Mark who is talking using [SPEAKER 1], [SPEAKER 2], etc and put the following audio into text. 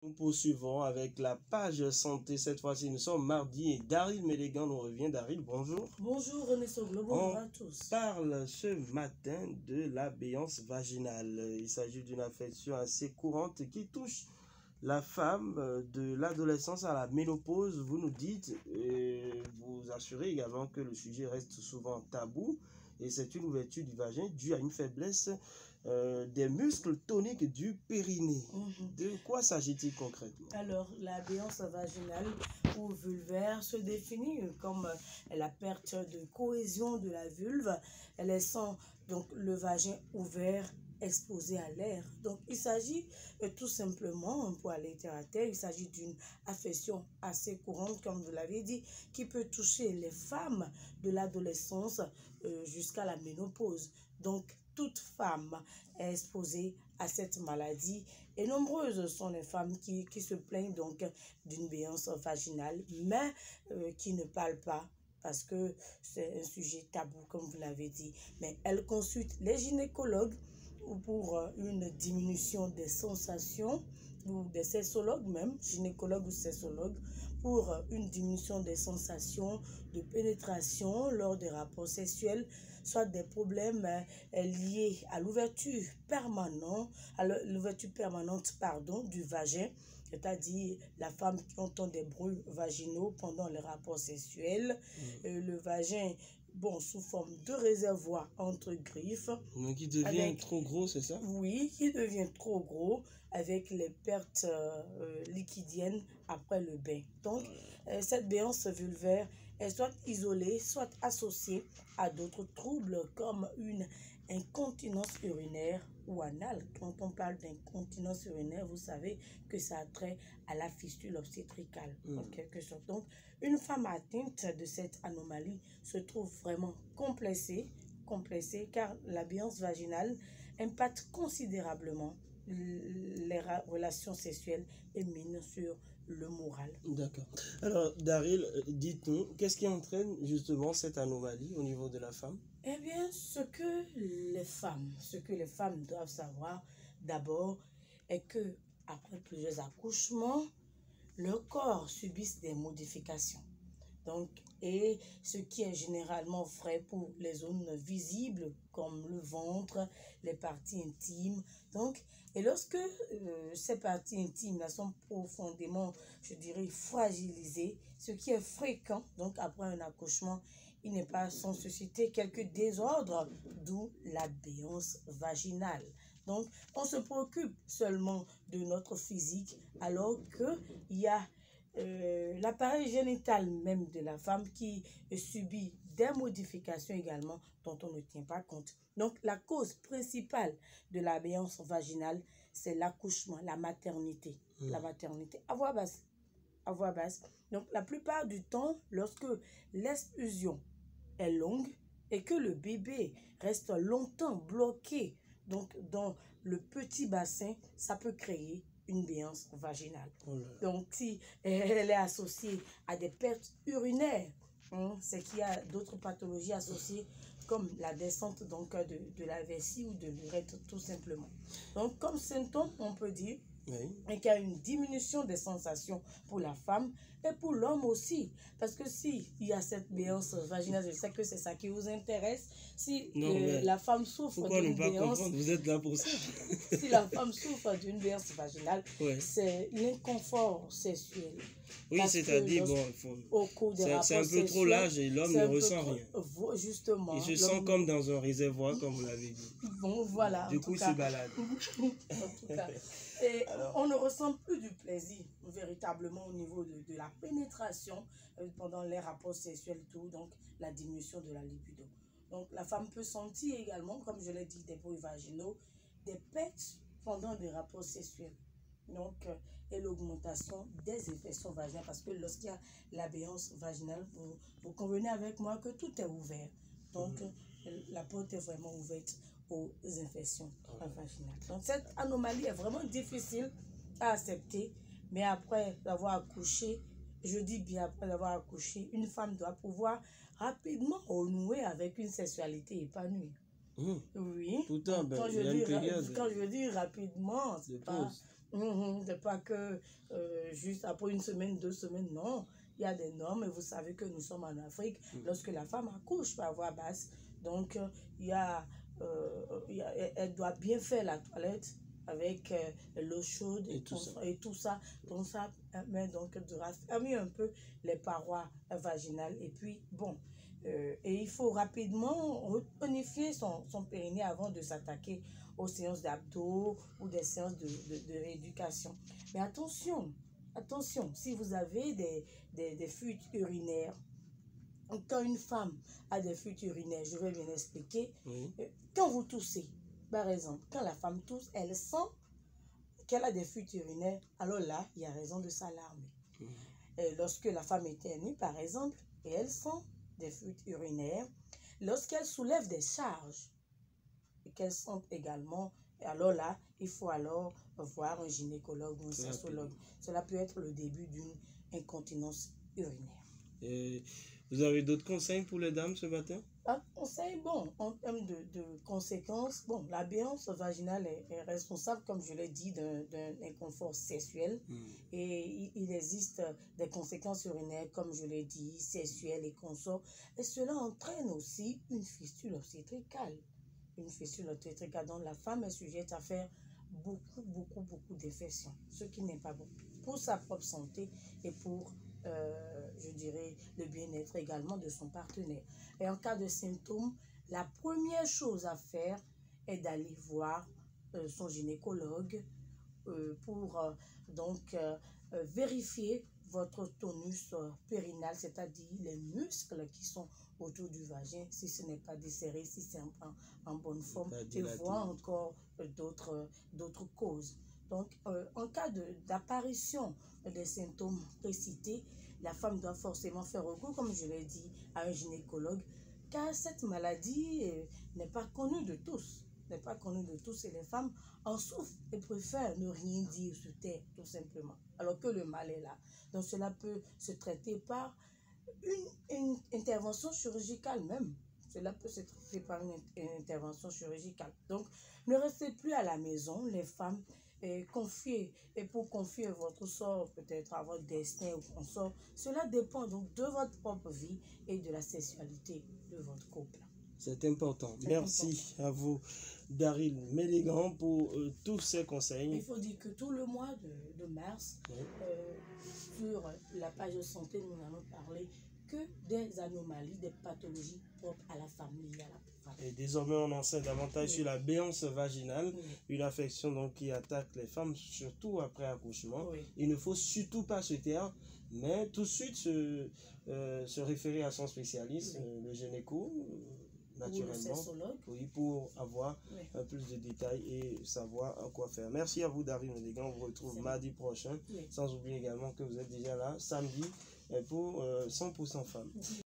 [SPEAKER 1] Nous poursuivons avec la page santé. Cette fois-ci, nous sommes mardi et Daryl Mélégan nous revient. Daryl, bonjour.
[SPEAKER 2] Bonjour René Soglo, bonjour à tous.
[SPEAKER 1] On parle ce matin de la béance vaginale. Il s'agit d'une affection assez courante qui touche la femme de l'adolescence à la ménopause. Vous nous dites et vous assurez également que le sujet reste souvent tabou et c'est une ouverture du vagin due à une faiblesse des muscles toniques du périnée. De quoi s'agit-il concrètement?
[SPEAKER 2] Alors, la béance vaginale ou vulvaire se définit comme la perte de cohésion de la vulve, laissant donc le vagin ouvert exposé à l'air. Donc, il s'agit tout simplement, pour aller terre à terre, il s'agit d'une affection assez courante, comme vous l'avez dit, qui peut toucher les femmes de l'adolescence jusqu'à la ménopause. Donc, toute femme est exposée à cette maladie et nombreuses sont les femmes qui se plaignent donc d'une béance vaginale, mais qui ne parlent pas parce que c'est un sujet tabou, comme vous l'avez dit. Mais elles consultent les gynécologues pour une diminution des sensations, ou des sexologues même, gynécologues ou sexologues, pour une diminution des sensations de pénétration lors des rapports sexuels, soit des problèmes liés à l'ouverture permanente, du vagin, c'est-à-dire la femme qui entend des bruits vaginaux pendant les rapports sexuels, le vagin sous forme de réservoir entre griffes.
[SPEAKER 1] Mais qui devient trop gros, c'est ça?
[SPEAKER 2] Oui, qui devient trop gros avec les pertes liquidiennes après le bain. Donc, cette béance vulvaire est soit isolée, soit associée à d'autres troubles comme une incontinence urinaire ou anale. Quand on parle d'incontinence urinaire, vous savez que ça a trait à la fistule obstétricale, en quelque sorte. Donc, une femme atteinte de cette anomalie se trouve vraiment complexée car la béance vaginale impacte considérablement les relations sexuelles et mine sur le moral.
[SPEAKER 1] D'accord. Alors, Daryl, dites-nous, qu'est-ce qui entraîne justement cette anomalie au niveau de la femme?
[SPEAKER 2] Eh bien, ce que les femmes doivent savoir d'abord est que après plusieurs accouchements, leur corps subit des modifications. Donc, et ce qui est généralement vrai pour les zones visibles comme le ventre, les parties intimes. Donc, et lorsque ces parties intimes sont profondément, je dirais, fragilisées, ce qui est fréquent, donc après un accouchement, il n'est pas sans susciter quelques désordres, d'où la béance vaginale. Donc, on se préoccupe seulement de notre physique alors qu'il y a l'appareil génital même de la femme qui subit des modifications également dont on ne tient pas compte. Donc, la cause principale de la béance vaginale, c'est l'accouchement, la maternité. La maternité à voix basse. À voix basse. Donc, la plupart du temps, lorsque l'expulsion est longue et que le bébé reste longtemps bloqué donc, dans le petit bassin, ça peut créer une béance vaginale. Donc, si elle est associée à des pertes urinaires, c'est qu'il y a d'autres pathologies associées comme la descente donc, de la vessie ou de l'urètre tout simplement. Donc, comme symptôme, on peut dire qu'il y a une diminution des sensations pour la femme et pour l'homme aussi. Parce que si il y a cette béance vaginale, je sais que c'est ça qui vous intéresse. Si la femme souffre d'une béance,
[SPEAKER 1] vous êtes là pour ça.
[SPEAKER 2] Si la femme souffre d'une béance vaginale, c'est l'inconfort sexuel.
[SPEAKER 1] Oui, c'est-à-dire, c'est un peu trop large et l'homme ne ressent rien.
[SPEAKER 2] Justement.
[SPEAKER 1] Il se sent comme dans un réservoir, comme vous l'avez dit.
[SPEAKER 2] Bon, voilà.
[SPEAKER 1] Du coup, il se balade.
[SPEAKER 2] En tout cas. Et on ne ressent plus du plaisir véritablement au niveau de la pénétration pendant les rapports sexuels, tout, donc la diminution de la libido. Donc la femme peut sentir également, comme je l'ai dit, des bruits vaginaux, des pertes pendant des rapports sexuels. Donc, et l'augmentation des infections vaginales, parce que lorsqu'il y a la béance vaginale, vous convenez avec moi que tout est ouvert. Donc, la porte est vraiment ouverte aux infections vaginales. Donc, cette anomalie est vraiment difficile à accepter, mais après avoir accouché, je dis bien après avoir accouché, une femme doit pouvoir rapidement renouer avec une sexualité épanouie. Oui.
[SPEAKER 1] Tout le temps,
[SPEAKER 2] quand je dis rapidement, c'est pas C'est pas que juste après une semaine, 2 semaines, non. Il y a des normes et vous savez que nous sommes en Afrique. Lorsque la femme accouche par voie basse, donc elle doit bien faire la toilette avec l'eau chaude et tout ça. Donc ça permet donc de raffermir un peu les parois vaginales. Et puis, bon, et il faut rapidement tonifier son périnée avant de s'attaquer aux séances d'abdos ou des séances de rééducation. Mais attention, si vous avez des fuites urinaires, quand une femme a des fuites urinaires, je vais bien expliquer, quand vous toussez, par exemple, quand la femme tousse, elle sent qu'elle a des fuites urinaires, alors là, il y a raison de s'alarmer. Lorsque la femme éternue, par exemple, et elle sent des fuites urinaires, lorsqu'elle soulève des charges, et qu'elle sent également, alors là, il faut alors voir un gynécologue ou un sexologue. Cela peut être le début d'une incontinence urinaire.
[SPEAKER 1] Et vous avez d'autres conseils pour les dames ce matin?
[SPEAKER 2] Un conseil, bon, en termes de conséquences, bon, la béance vaginale est responsable, comme je l'ai dit, d'un inconfort sexuel. Et il existe des conséquences urinaires, comme je l'ai dit, sexuelles et consorts. Et cela entraîne aussi une fistule obstétricale. Une fistule obstétricale dont la femme est sujette à faire beaucoup d'infections, ce qui n'est pas bon pour sa propre santé et pour, je dirais, le bien-être également de son partenaire. Et en cas de symptômes, la première chose à faire est d'aller voir son gynécologue pour vérifier votre tonus périnal, c'est-à-dire les muscles qui sont autour du vagin, si ce n'est pas desserré, si c'est en bonne forme, et voir encore d'autres causes. Donc, en cas d'apparition des symptômes précités, la femme doit forcément faire recours, comme je l'ai dit, à un gynécologue, car cette maladie n'est pas connue de tous. N'est pas connue de tous et les femmes en souffrent et préfèrent ne rien dire, se taire, tout simplement, alors que le mal est là. Donc, cela peut se traiter par une intervention chirurgicale même. Cela peut se traiter par une intervention chirurgicale. Donc, ne restez plus à la maison, les femmes, pour confier votre sort peut-être à votre destin ou consort. Cela dépend donc de votre propre vie et de la sexualité de votre couple.
[SPEAKER 1] C'est important. Merci à vous, Daryl Mélégan, pour tous ces conseils.
[SPEAKER 2] Il faut dire que tout le mois de mars, sur la page de santé, nous allons parler que des anomalies, des pathologies propres à la famille, à la femme.
[SPEAKER 1] Et désormais, on enseigne davantage sur la béance vaginale, une affection donc, qui attaque les femmes, surtout après accouchement. Il ne faut surtout pas se taire, mais tout de suite se référer à son spécialiste, le gynéco, naturellement, pour avoir plus de détails et savoir quoi faire. Merci à vous, Daryl Mélégan. On vous retrouve mardi prochain. Sans oublier également que vous êtes déjà là samedi pour 100% femmes.